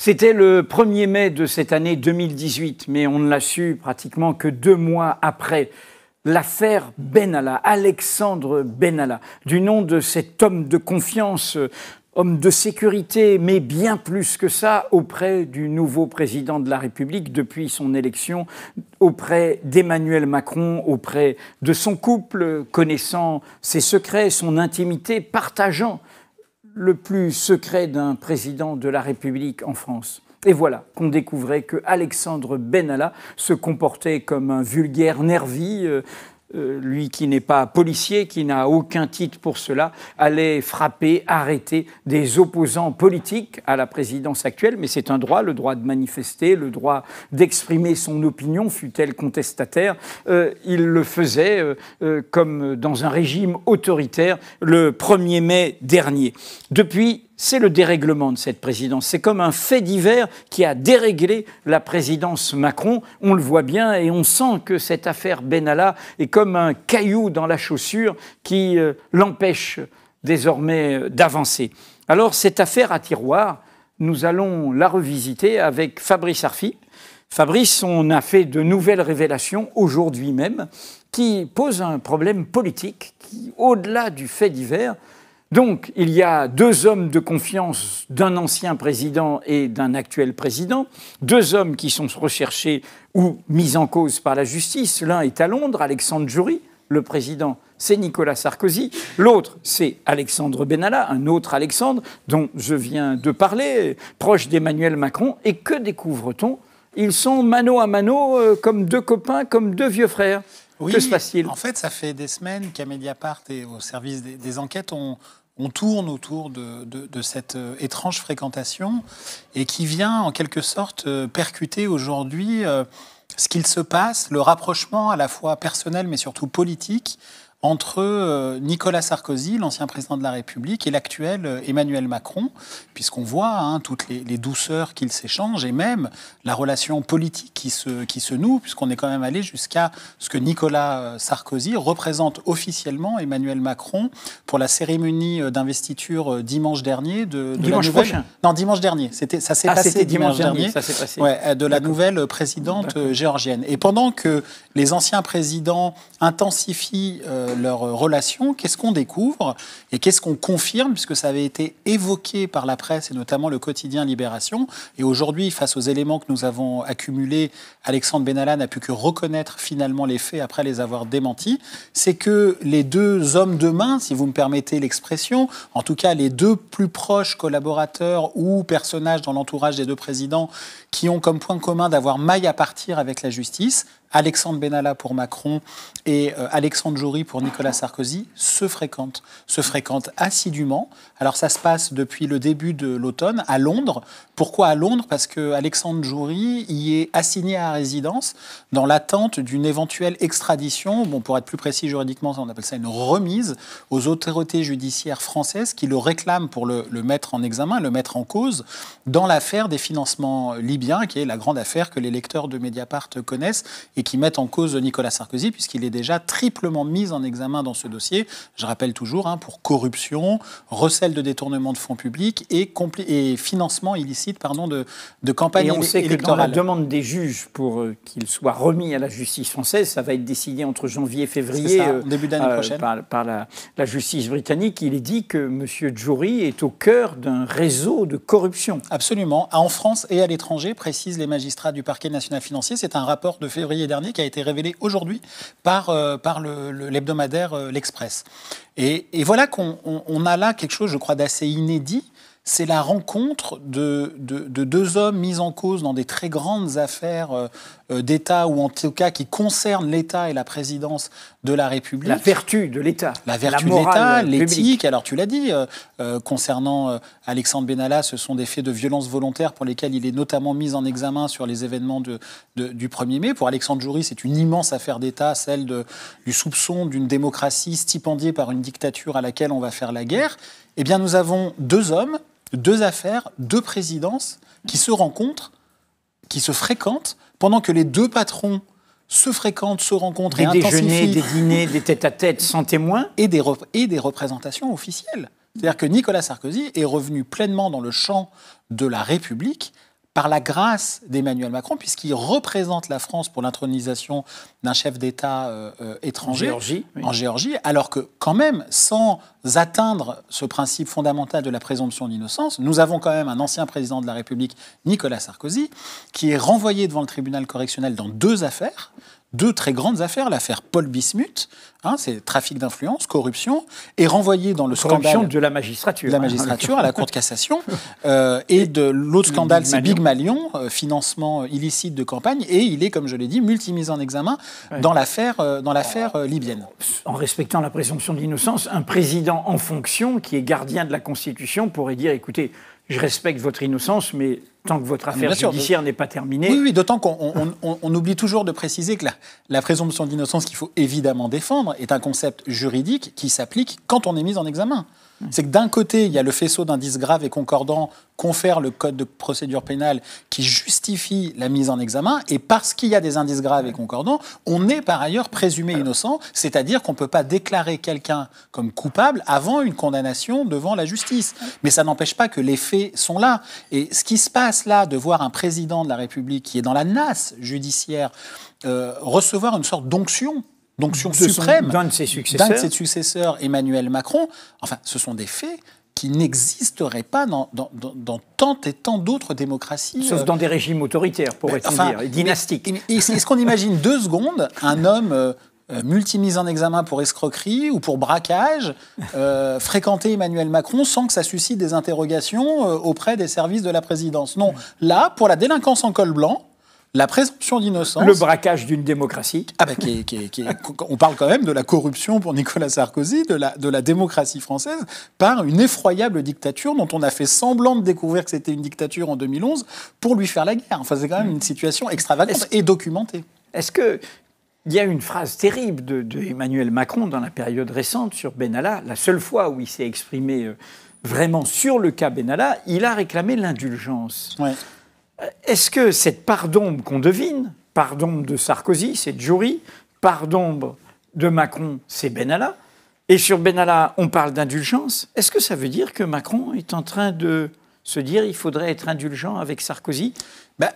C'était le 1er mai de cette année 2018, mais on ne l'a su pratiquement que 2 mois après. L'affaire Benalla, Alexandre Benalla, du nom de cet homme de confiance, homme de sécurité, mais bien plus que ça, auprès du nouveau président de la République depuis son élection, auprès d'Emmanuel Macron, auprès de son couple, connaissant ses secrets, son intimité, partageant le plus secret d'un président de la République en France. Et voilà qu'on découvrait que Alexandre Benalla se comportait comme un vulgaire nervi, lui qui n'est pas policier, qui n'a aucun titre pour cela, allait frapper, arrêter des opposants politiques à la présidence actuelle. Mais c'est un droit, le droit de manifester, le droit d'exprimer son opinion, fût-elle contestataire. Il le faisait comme dans un régime autoritaire le 1er mai dernier. Depuis, c'est le dérèglement de cette présidence. C'est comme un fait divers qui a déréglé la présidence Macron. On le voit bien et on sent que cette affaire Benalla est comme un caillou dans la chaussure qui l'empêche désormais d'avancer. Alors cette affaire à tiroir, nous allons la revisiter avec Fabrice Arfi. Fabrice, on a fait de nouvelles révélations aujourd'hui même qui posent un problème politique qui, au-delà du fait divers, donc, il y a 2 hommes de confiance d'un ancien président et d'un actuel président, 2 hommes qui sont recherchés ou mis en cause par la justice. L'un est à Londres, Alexandre Djouri, le président, c'est Nicolas Sarkozy. L'autre, c'est Alexandre Benalla, un autre Alexandre dont je viens de parler, proche d'Emmanuel Macron. Et que découvre-t-on ? Ils sont mano à mano, comme 2 copains, comme 2 vieux frères. Oui, que se passe-t-il ? En fait, ça fait des semaines qu'à Mediapart et au service des enquêtes, on tourne autour de cette étrange fréquentation et qui vient en quelque sorte percuter aujourd'hui ce qu'il se passe, le rapprochement à la fois personnel mais surtout politique entre Nicolas Sarkozy, l'ancien président de la République, et l'actuel Emmanuel Macron, puisqu'on voit toutes les douceurs qu'ils s'échangent et même la relation politique qui se noue, puisqu'on est quand même allé jusqu'à ce que Nicolas Sarkozy représente officiellement Emmanuel Macron pour la cérémonie d'investiture dimanche dernier dimanche prochain. Non, dimanche dernier. Ça s'est passé dimanche dernier. Ça s'est passé. Ouais, de la nouvelle présidente géorgienne. Et pendant que les anciens présidents intensifient leur relation, qu'est-ce qu'on découvre et qu'est-ce qu'on confirme, puisque ça avait été évoqué par la presse et notamment le quotidien Libération. Et aujourd'hui, face aux éléments que nous avons accumulés, Alexandre Benalla n'a pu que reconnaître finalement les faits après les avoir démentis. C'est que les 2 hommes de main, si vous me permettez l'expression, en tout cas les 2 plus proches collaborateurs ou personnages dans l'entourage des 2 présidents qui ont comme point commun d'avoir maille à partir avec la justice, Alexandre Benalla pour Macron et Alexandre Djouri pour Nicolas Sarkozy, se fréquentent assidûment. Alors ça se passe depuis le début de l'automne à Londres. Pourquoi à Londres ? Parce que Alexandre Djouri y est assigné à résidence dans l'attente d'une éventuelle extradition. Bon, pour être plus précis juridiquement, on appelle ça une remise aux autorités judiciaires françaises qui le réclament pour le mettre en examen, le mettre en cause dans l'affaire des financements libyens, qui est la grande affaire que les lecteurs de Mediapart connaissent et qui mettent en cause Nicolas Sarkozy, puisqu'il est déjà triplement mis en examen dans ce dossier. Je rappelle toujours, pour corruption, recel de détournement de fonds publics et financement illicite de campagne électorale. Et on sait que dans la demande des juges pour qu'il soit remis à la justice française, ça va être décidé entre janvier et février début d'année prochaine. par la justice britannique. Il est dit que M. Djouri est au cœur d'un réseau de corruption. Absolument. En France et à l'étranger, précisent les magistrats du parquet national financier. C'est un rapport de février dernier qui a été révélé aujourd'hui par l'hebdomadaire L'Express. Et voilà qu'on a là quelque chose, je crois, d'assez inédit. C'est la rencontre de 2 hommes mis en cause dans des très grandes affaires d'État, ou en tout cas qui concernent l'État et la présidence de la République. La vertu de l'État. La vertu de l'État, l'éthique. Alors tu l'as dit, concernant Alexandre Benalla, ce sont des faits de violence volontaire pour lesquels il est notamment mis en examen sur les événements du 1er mai. Pour Alexandre Djouri, c'est une immense affaire d'État, celle du soupçon d'une démocratie stipendiée par une dictature à laquelle on va faire la guerre. Eh bien, nous avons 2 hommes, 2 affaires, 2 présidences qui se rencontrent, qui se fréquentent, pendant que les 2 patrons se fréquentent, se rencontrent et intensifient. Des déjeuners, des dîners, des tête-à-tête sans témoins. Et des représentations officielles. C'est-à-dire que Nicolas Sarkozy est revenu pleinement dans le champ de la République par la grâce d'Emmanuel Macron, puisqu'il représente la France pour l'intronisation d'un chef d'État étranger en Géorgie, alors que quand même, sans atteindre ce principe fondamental de la présomption d'innocence, nous avons quand même un ancien président de la République, Nicolas Sarkozy, qui est renvoyé devant le tribunal correctionnel dans 2 affaires, 2 très grandes affaires, l'affaire Paul Bismuth, c'est trafic d'influence, corruption, et renvoyé dans le scandale de la magistrature. De la magistrature à la Cour de cassation. Et de l'autre scandale, c'est Big Malion, financement illicite de campagne, et il est, comme je l'ai dit, multimis en examen dans l'affaire libyenne. En respectant la présomption d'innocence, un président en fonction qui est gardien de la Constitution pourrait dire, écoutez, je respecte votre innocence, mais tant que votre affaire judiciaire n'est pas terminée... Oui, d'autant qu'on oublie toujours de préciser que la présomption d'innocence qu'il faut évidemment défendre est un concept juridique qui s'applique quand on est mis en examen. C'est que d'un côté, il y a le faisceau d'indices graves et concordants confère le code de procédure pénale qui justifie la mise en examen, et parce qu'il y a des indices graves et concordants, on est par ailleurs présumé innocent, c'est-à-dire qu'on ne peut pas déclarer quelqu'un comme coupable avant une condamnation devant la justice. Mais ça n'empêche pas que les faits sont là. Et ce qui se passe là, de voir un président de la République qui est dans la nasse judiciaire recevoir une sorte d'onction suprême d'un de ses successeurs, Emmanuel Macron, enfin, ce sont des faits qui n'existeraient pas dans tant et tant d'autres démocraties. Sauf dans des régimes autoritaires, pourrait-on dire, et dynastiques. Est-ce qu'on imagine 2 secondes un homme multimis en examen pour escroquerie ou pour braquage fréquenter Emmanuel Macron sans que ça suscite des interrogations auprès des services de la présidence? Non. Là, pour la délinquance en col blanc, la présomption d'innocence... Le braquage d'une démocratie. On parle quand même de la corruption pour Nicolas Sarkozy, de la démocratie française, par une effroyable dictature dont on a fait semblant de découvrir que c'était une dictature en 2011 pour lui faire la guerre. Enfin, c'est quand même une situation extravagante et documentée. Est-ce que... Il y a une phrase terrible de Emmanuel Macron dans la période récente sur Benalla. La seule fois où il s'est exprimé vraiment sur le cas Benalla, il a réclamé l'indulgence. Ouais. Est-ce que cette part d'ombre qu'on devine, part d'ombre de Sarkozy, c'est Djouri, part d'ombre de Macron, c'est Benalla, et sur Benalla, on parle d'indulgence, est-ce que ça veut dire que Macron est en train de se dire qu'il faudrait être indulgent avec Sarkozy ?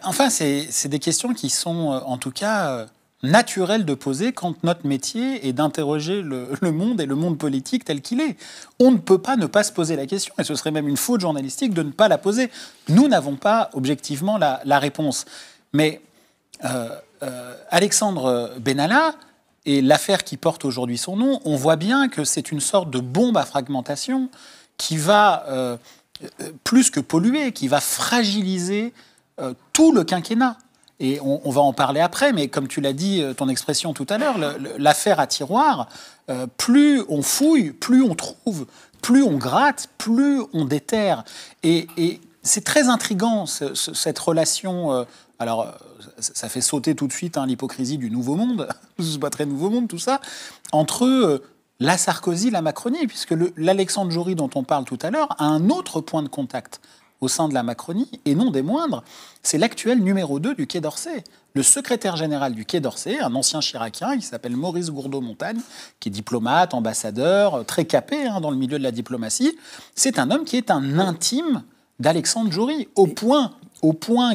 Enfin, c'est des questions qui sont, en tout cas... naturel de poser quand notre métier est d'interroger le monde et le monde politique tel qu'il est. On ne peut pas ne pas se poser la question, et ce serait même une faute journalistique de ne pas la poser. Nous n'avons pas objectivement la réponse. Mais Alexandre Benalla et l'affaire qui porte aujourd'hui son nom, on voit bien que c'est une sorte de bombe à fragmentation qui va, plus que polluer, qui va fragiliser tout le quinquennat. Et on va en parler après, mais comme tu l'as dit, ton expression tout à l'heure, l'affaire à tiroir, plus on fouille, plus on trouve, plus on gratte, plus on déterre. Et c'est très intriguant, cette relation... alors, ça fait sauter tout de suite l'hypocrisie du Nouveau Monde, c'est pas très Nouveau Monde tout ça, entre la Sarkozy, la Macronie, puisque l'Alexandre Djouri dont on parle tout à l'heure a un autre point de contact au sein de la Macronie, et non des moindres, c'est l'actuel numéro 2 du Quai d'Orsay. Le secrétaire général du Quai d'Orsay, un ancien chiracien, il s'appelle Maurice Gourdeau-Montagne, qui est diplomate, ambassadeur, très capé dans le milieu de la diplomatie. C'est un homme qui est un intime d'Alexandre Djouri, au point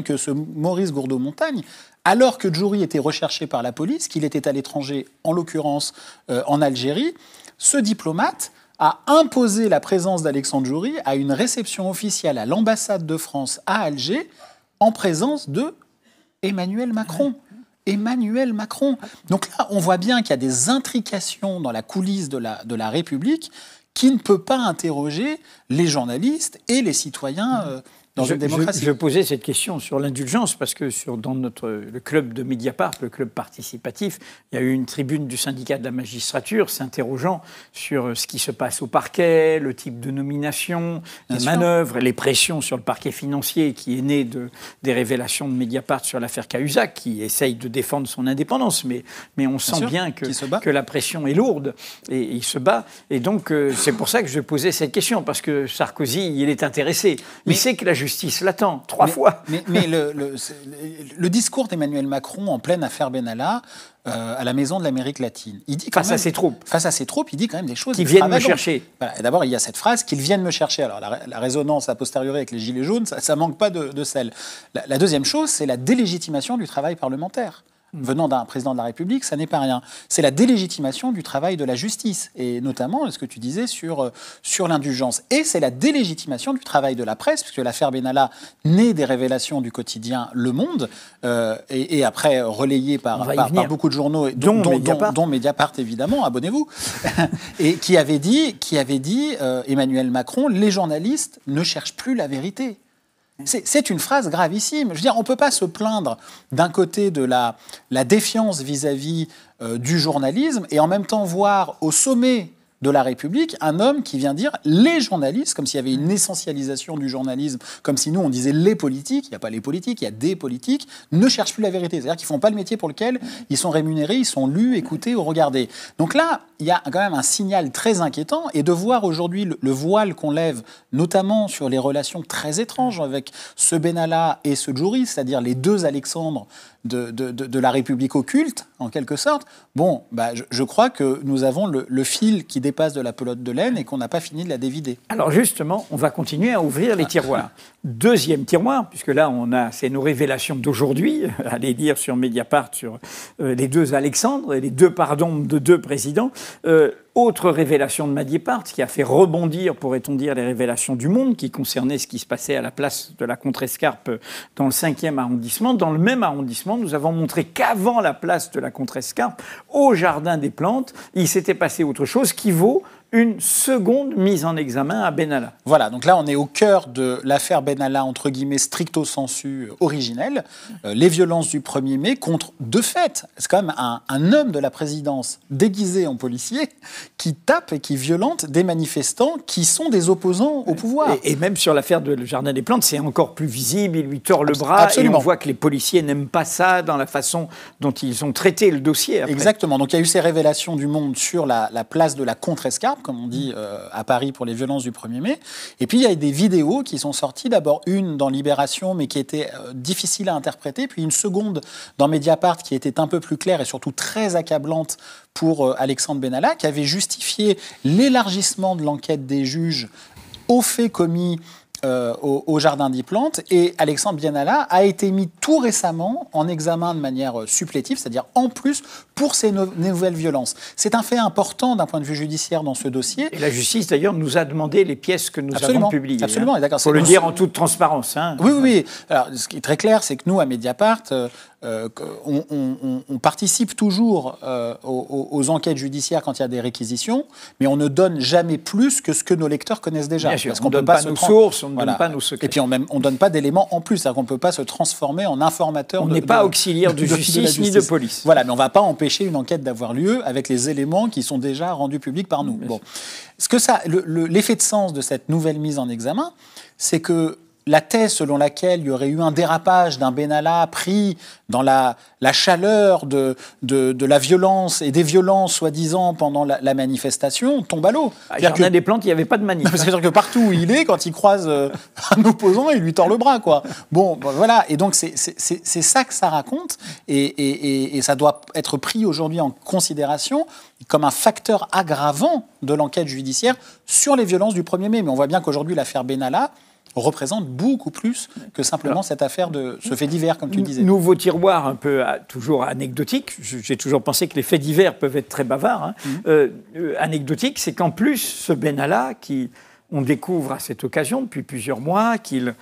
que ce Maurice Gourdeau-Montagne, alors que Djouri était recherché par la police, qu'il était à l'étranger, en l'occurrence en Algérie, ce diplomate a imposé la présence d'Alexandre Djouri à une réception officielle à l'ambassade de France à Alger en présence de Emmanuel Macron. Emmanuel Macron. Donc là, on voit bien qu'il y a des intrications dans la coulisse de la République qui ne peut pas interroger les journalistes et les citoyens dans une démocratie. Je posais cette question sur l'indulgence parce que dans le club de Mediapart, le club participatif, il y a eu une tribune du syndicat de la magistrature s'interrogeant sur ce qui se passe au parquet, le type de nomination, les manœuvres, les pressions sur le parquet financier qui est né des révélations de Mediapart sur l'affaire Cahuzac, qui essaye de défendre son indépendance, mais on sent bien que la pression est lourde et il se bat. Et donc c'est pour ça que je posais cette question, parce que Sarkozy, il est intéressé. Il sait que la justice justice l'attend, 3 fois. Mais le discours d'Emmanuel Macron en pleine affaire Benalla, à la Maison de l'Amérique latine, il dit face à ses troupes. Face à ses troupes, il dit quand même des choses. Qui viennent me chercher. Voilà. D'abord, il y a cette phrase, qu'ils viennent me chercher. Alors, la résonance a posteriori avec les Gilets jaunes, ça manque pas de sel. La deuxième chose, c'est la délégitimation du travail parlementaire. Venant d'un président de la République, ça n'est pas rien. C'est la délégitimation du travail de la justice, et notamment ce que tu disais sur l'indulgence. Et c'est la délégitimation du travail de la presse, puisque l'affaire Benalla naît des révélations du quotidien Le Monde, et après relayée par beaucoup de journaux, dont Mediapart, évidemment, abonnez-vous, et qui avait dit Emmanuel Macron, les journalistes ne cherchent plus la vérité. C'est une phrase gravissime. Je veux dire, on ne peut pas se plaindre d'un côté de la défiance vis-à-vis du journalisme et en même temps voir au sommet de la République un homme qui vient dire les journalistes, comme s'il y avait une essentialisation du journalisme, comme si nous on disait les politiques, il n'y a pas les politiques, il y a des politiques, ne cherchent plus la vérité. C'est-à-dire qu'ils ne font pas le métier pour lequel ils sont rémunérés, ils sont lus, écoutés ou regardés. Donc là, il y a quand même un signal très inquiétant, et de voir aujourd'hui le voile qu'on lève, notamment sur les relations très étranges avec ce Benalla et ce Djouri, c'est-à-dire les deux Alexandres de la République occulte, en quelque sorte, bon, je crois que nous avons le fil qui dépasse de la pelote de laine et qu'on n'a pas fini de la dévider. Alors justement, on va continuer à ouvrir les tiroirs. Deuxième tiroir, puisque là, c'est nos révélations d'aujourd'hui, allez lire sur Mediapart, sur les deux Alexandres et les deux pardons de deux présidents. Autre révélation de Mediapart, qui a fait rebondir, pourrait-on dire, les révélations du Monde, qui concernait ce qui se passait à la place de la Contrescarpe dans le 5e arrondissement. Dans le même arrondissement, nous avons montré qu'avant la place de la Contrescarpe, au Jardin des Plantes, il s'était passé autre chose qui vaut une seconde mise en examen à Benalla. Voilà, donc là on est au cœur de l'affaire Benalla, entre guillemets, stricto sensu originelle, les violences du 1er mai contre, de fait, c'est quand même un homme de la présidence déguisé en policier qui tape et qui violente des manifestants qui sont des opposants au pouvoir. Et même sur l'affaire du Jardin des Plantes, c'est encore plus visible, il lui tord le bras. Absolument. Et on voit que les policiers n'aiment pas ça dans la façon dont ils ont traité le dossier après. Exactement, donc il y a eu ces révélations du Monde sur la place de la Contrescarpe, comme on dit à Paris pour les violences du 1er mai. Et puis il y a des vidéos qui sont sorties, d'abord une dans Libération, mais qui était difficile à interpréter, puis une seconde dans Mediapart qui était un peu plus claire et surtout très accablante pour Alexandre Benalla, qui avait justifié l'élargissement de l'enquête des juges aux faits commis au Jardin des Plantes, et Alexandre Benalla a été mis tout récemment en examen de manière supplétive, c'est-à-dire en plus pour ces nouvelles violences. C'est un fait important d'un point de vue judiciaire dans ce dossier. Et la justice d'ailleurs nous a demandé les pièces que nous avons publiées. Absolument, d'accord. Il faut le dire en toute transparence. Hein. Oui. Alors, ce qui est très clair, c'est que nous, à Mediapart, on participe toujours aux enquêtes judiciaires quand il y a des réquisitions, mais on ne donne jamais plus que ce que nos lecteurs connaissent déjà. Bien sûr, parce on ne donne pas nos sources, on ne donne pas nos secrets. Et puis on ne donne pas d'éléments en plus, c'est-à-dire qu'on ne peut pas se transformer en informateur. On n'est pas auxiliaire de justice ni de police. Voilà, mais on ne va pas empêcher une enquête d'avoir lieu avec les éléments qui sont déjà rendus publics par nous. Bon. L'effet de sens de cette nouvelle mise en examen, c'est que la thèse selon laquelle il y aurait eu un dérapage d'un Benalla pris dans la chaleur de la violence et des violences, soi-disant, pendant la manifestation, tombe à l'eau. À Jardin des Plantes, il n'y avait pas de manif. C'est-à-dire que partout où il est, quand il croise un opposant, il lui tord le bras, quoi. Bon, voilà. Et donc, c'est ça que ça raconte. Et ça doit être pris aujourd'hui en considération comme un facteur aggravant de l'enquête judiciaire sur les violences du 1er mai. Mais on voit bien qu'aujourd'hui, l'affaire Benalla représente beaucoup plus que simplement cette affaire de ce fait divers, comme tu disais. Nouveau tiroir un peu toujours anecdotique. J'ai toujours pensé que les faits divers peuvent être très bavards. Hein. Anecdotique, c'est qu'en plus, ce Benalla, on découvre à cette occasion depuis plusieurs mois qu'il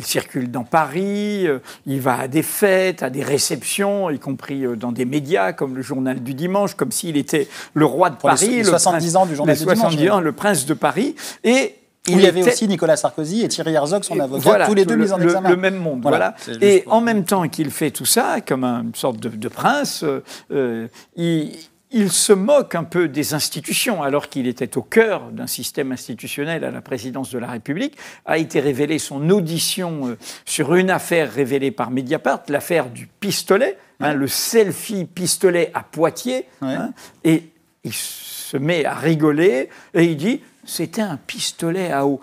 circule dans Paris, il va à des fêtes, à des réceptions, y compris dans des médias comme le Journal du Dimanche, comme s'il était le roi de Paris. Les 70 ans du Journal du Dimanche. 70 ans, le prince de Paris. Et il y avait aussi Nicolas Sarkozy et Thierry Herzog, son avocat, tous les deux mis en examen. Le même monde, voilà. Et en même temps qu'il fait tout ça, comme une sorte de prince, il se moque un peu des institutions, alors qu'il était au cœur d'un système institutionnel à la présidence de la République. A été révélée son audition sur une affaire révélée par Mediapart, l'affaire du pistolet, le selfie pistolet à Poitiers. Hein, et il se met à rigoler et il dit... C'était un pistolet à eau.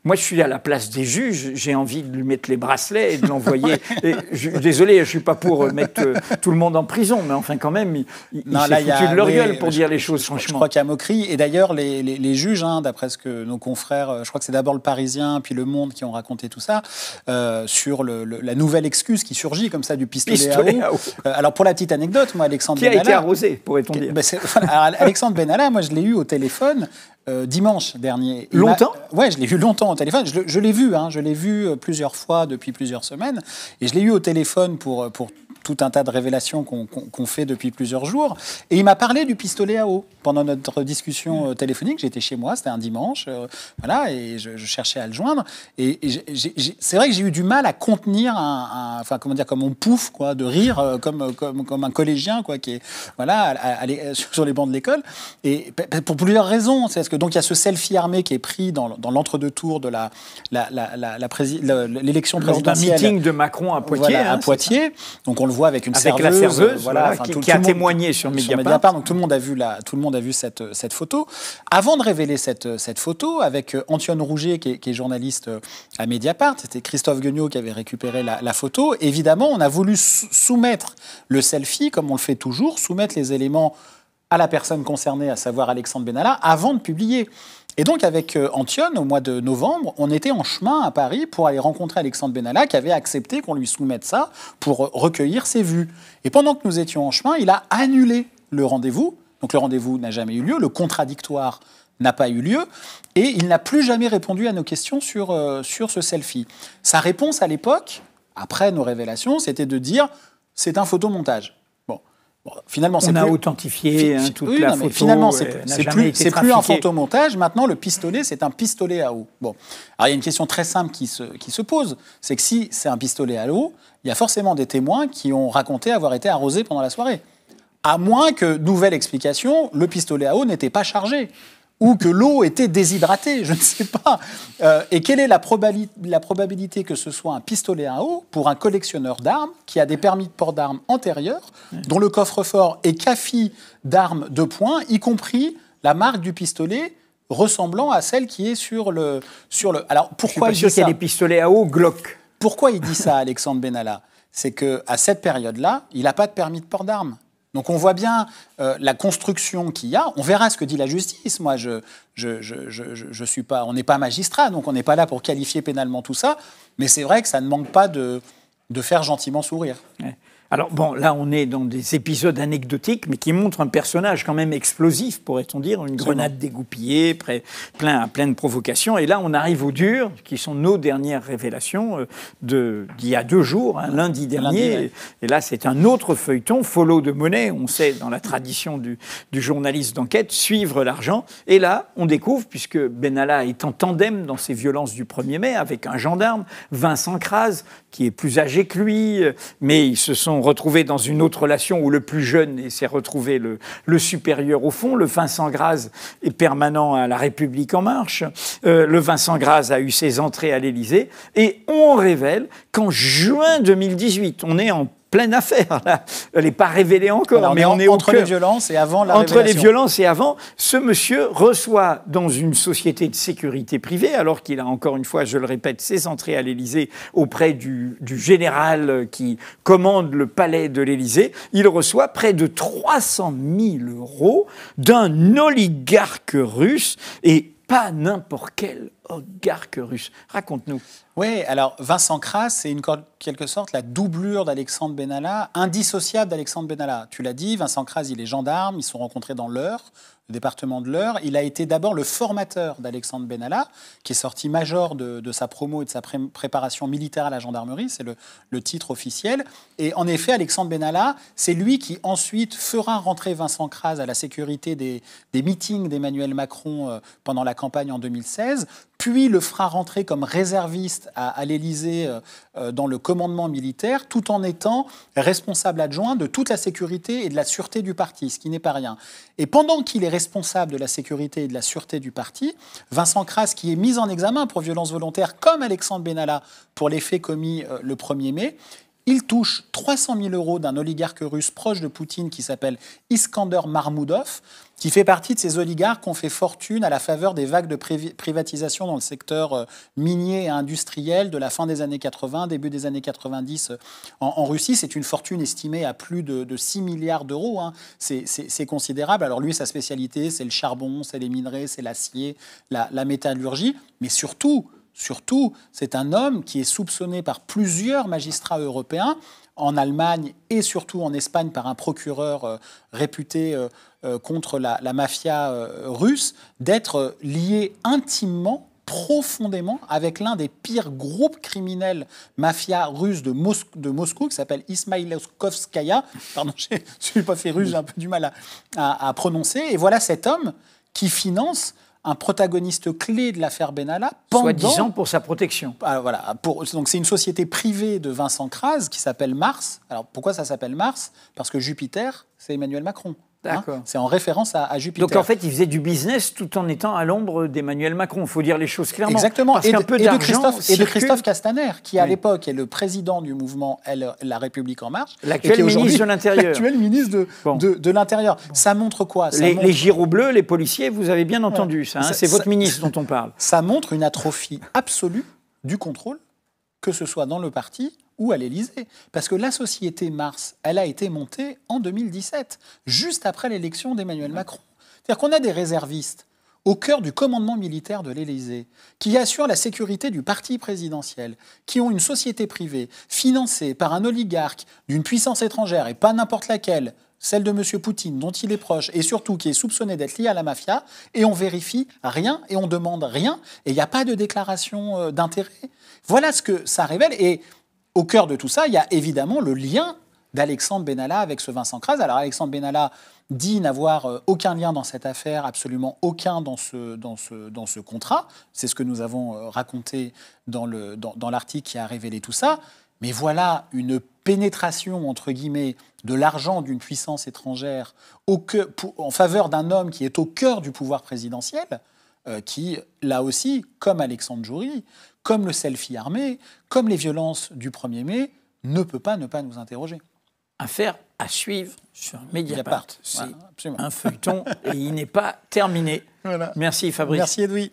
Moi, je suis à la place des juges, j'ai envie de lui mettre les bracelets et de l'envoyer. Désolé, je ne suis pas pour mettre tout le monde en prison, mais enfin, quand même, il s'est foutu de leur gueule pour dire les choses, franchement. Je crois qu'il y a moquerie. Et d'ailleurs, les juges, d'après ce que nos confrères, je crois que c'est d'abord Le Parisien, puis Le Monde qui ont raconté tout ça, sur la nouvelle excuse qui surgit comme ça du pistolet à eau. Alors, pour la petite anecdote, moi, Alexandre Benalla... Qui a été arrosé, pourrait-on dire. Alexandre Benalla, moi, je l'ai eu au téléphone dimanche dernier. Longtemps ? Ouais, je l'ai vu longtemps au téléphone. Je l'ai vu, je l'ai vu plusieurs fois depuis plusieurs semaines. Et je l'ai eu au téléphone pour tout un tas de révélations qu'on fait depuis plusieurs jours. Et il m'a parlé du pistolet à eau pendant notre discussion téléphonique. J'étais chez moi, c'était un dimanche, voilà, et je cherchais à le joindre. Et c'est vrai que j'ai eu du mal à contenir enfin, comment dire, comme on pouffe, quoi, de rire, comme un collégien, quoi, qui est, voilà, sur les bancs de l'école. Et pour plusieurs raisons. C'est parce que donc il y a ce selfie armé qui est pris dans l'entre-deux-tours de l'élection présidentielle. Lors d'un meeting de Macron à Poitiers. Voilà, à Poitiers. Donc on le voit avec la serveuse, voilà, qui a témoigné sur Mediapart. Donc tout le monde a vu cette photo. Avant de révéler cette photo, avec Antoine Rouget, qui est journaliste à Mediapart, c'était Christophe Gueugnaud qui avait récupéré la photo. Évidemment, on a voulu soumettre le selfie, comme on le fait toujours, soumettre les éléments à la personne concernée, à savoir Alexandre Benalla, avant de publier. Et donc, avec Antoine, au mois de novembre, on était en chemin à Paris pour aller rencontrer Alexandre Benalla, qui avait accepté qu'on lui soumette ça pour recueillir ses vues. Et pendant que nous étions en chemin, il a annulé le rendez-vous. Donc, le rendez-vous n'a jamais eu lieu, le contradictoire n'a pas eu lieu, et il n'a plus jamais répondu à nos questions sur ce selfie. Sa réponse à l'époque, après nos révélations, c'était de dire « c'est un photomontage ». Finalement, on a authentifié toute la photo. Finalement, c'est plus un photomontage. Maintenant, le pistolet, c'est un pistolet à eau. Bon. Alors, il y a une question très simple qui se pose. C'est que si c'est un pistolet à eau, il y a forcément des témoins qui ont raconté avoir été arrosés pendant la soirée. À moins que, nouvelle explication, le pistolet à eau n'était pas chargé. Ou que l'eau était déshydratée, je ne sais pas. Et quelle est la probabilité que ce soit un pistolet à eau pour un collectionneur d'armes qui a des permis de port d'armes antérieurs, dont le coffre-fort est café d'armes de poing, y compris la marque du pistolet ressemblant à celle qui est sur le... Alors, pourquoi il dit ça ? Je suis pas sûr qu'il y a des pistolets à eau Glock. Pourquoi il dit ça, Alexandre Benalla ? C'est qu'à cette période-là, il n'a pas de permis de port d'armes. Donc on voit bien la construction qu'il y a. On verra ce que dit la justice. Moi, je suis pas, on n'est pas magistrat, donc on n'est pas là pour qualifier pénalement tout ça. Mais c'est vrai que ça ne manque pas de faire gentiment sourire. Ouais. Alors bon, là on est dans des épisodes anecdotiques, mais qui montrent un personnage quand même explosif, pourrait-on dire, une grenade dégoupillée, plein de provocations. Et là on arrive au dur, qui sont nos dernières révélations d'il y a 2 jours, lundi dernier. Et là c'est un autre feuilleton, follow de monnaie. On sait dans la tradition du journaliste d'enquête, suivre l'argent. Et là on découvre, puisque Benalla est en tandem dans ces violences du 1er mai avec un gendarme, Vincent Crase, qui est plus âgé que lui, mais ils se sont retrouvés dans une autre relation où le plus jeune s'est retrouvé le supérieur au fond. Le Vincent Crase est permanent à La République En Marche. Le Vincent Crase a eu ses entrées à l'Élysée. Et on révèle qu'en juin 2018, on est en pleine affaire, là. Elle n'est pas révélée encore, alors, mais on est entre les violences et avant la révélation. Entre les violences et avant, ce monsieur reçoit dans une société de sécurité privée, alors qu'il a encore une fois, je le répète, ses entrées à l'Élysée auprès du général qui commande le palais de l'Élysée, il reçoit près de 300 000 € d'un oligarque russe, et pas n'importe quel oligarque russe. Raconte-nous. Oui, alors Vincent Crase, c'est en quelque sorte la doublure d'Alexandre Benalla, indissociable d'Alexandre Benalla. Tu l'as dit, Vincent Crase, il est gendarme, ils se sont rencontrés dans l'Eure, le département de l'Eure. Il a été d'abord le formateur d'Alexandre Benalla, qui est sorti major de sa promo et de sa préparation militaire à la gendarmerie, c'est le titre officiel. Et en effet, Alexandre Benalla, c'est lui qui ensuite fera rentrer Vincent Crase à la sécurité des meetings d'Emmanuel Macron pendant la campagne en 2016, puis le fera rentrer comme réserviste à l'Élysée dans le commandement militaire, tout en étant responsable adjoint de toute la sécurité et de la sûreté du parti, ce qui n'est pas rien. Et pendant qu'il est responsable de la sécurité et de la sûreté du parti, Vincent Crase, qui est mis en examen pour violence volontaire, comme Alexandre Benalla pour les faits commis le 1er mai, il touche 300 000 € d'un oligarque russe proche de Poutine qui s'appelle Iskander Marmoudov. qui fait partie de ces oligarques qui ont fait fortune à la faveur des vagues de privatisation dans le secteur minier et industriel de la fin des années 80, début des années 90 en Russie. C'est une fortune estimée à plus de 6 milliards d'euros. Hein. C'est considérable. Alors lui, sa spécialité, c'est le charbon, c'est les minerais, c'est l'acier, la métallurgie. Mais surtout, c'est un homme qui est soupçonné par plusieurs magistrats européens, en Allemagne et surtout en Espagne par un procureur réputé contre la mafia russe, d'être lié intimement, profondément, avec l'un des pires groupes criminels mafia russes de Moscou, qui s'appelle Ismaïlovskaya. Pardon, je ne suis pas fait russe, j'ai un peu du mal à prononcer. Et voilà cet homme qui finance un protagoniste clé de l'affaire Benalla. Soi-disant pour sa protection. Voilà, donc c'est une société privée de Vincent Kras qui s'appelle Mars. Alors pourquoi ça s'appelle Mars ? Parce que Jupiter, c'est Emmanuel Macron. D'accord. C'est en référence à Jupiter. Donc en fait, il faisait du business tout en étant à l'ombre d'Emmanuel Macron. Il faut dire les choses clairement. Exactement. Parce qu'un peu d'argent de Christophe Castaner, qui à l'époque est le président du mouvement La République En Marche. L'actuel ministre de l'Intérieur. L'actuel ministre de l'Intérieur. Bon. Ça montre quoi ? Les gyros bleus, les policiers, vous avez bien entendu ça. Hein, c'est votre ministre dont on parle. Ça montre une atrophie absolue du contrôle, que ce soit dans le parti ou à l'Élysée. Parce que la société Mars, elle a été montée en 2017, juste après l'élection d'Emmanuel Macron. C'est-à-dire qu'on a des réservistes au cœur du commandement militaire de l'Élysée, qui assurent la sécurité du parti présidentiel, qui ont une société privée financée par un oligarque d'une puissance étrangère, et pas n'importe laquelle, celle de M. Poutine, dont il est proche, et surtout qui est soupçonné d'être lié à la mafia, et on vérifie rien, et on demande rien, et il n'y a pas de déclaration d'intérêt. Voilà ce que ça révèle. Et au cœur de tout ça, il y a évidemment le lien d'Alexandre Benalla avec ce Vincent Kras. Alors Alexandre Benalla dit n'avoir aucun lien dans cette affaire, absolument aucun dans ce contrat. C'est ce que nous avons raconté dans l'article qui a révélé tout ça. Mais voilà une pénétration, entre guillemets, de l'argent d'une puissance étrangère en faveur d'un homme qui est au cœur du pouvoir présidentiel, qui, là aussi, comme Alexandre Djouri, comme le selfie armé, comme les violences du 1er mai, ne peut pas ne pas nous interroger. Affaire à suivre sur Mediapart. C'est voilà, un feuilleton et il n'est pas terminé. Voilà. Merci Fabrice. Merci Edoui.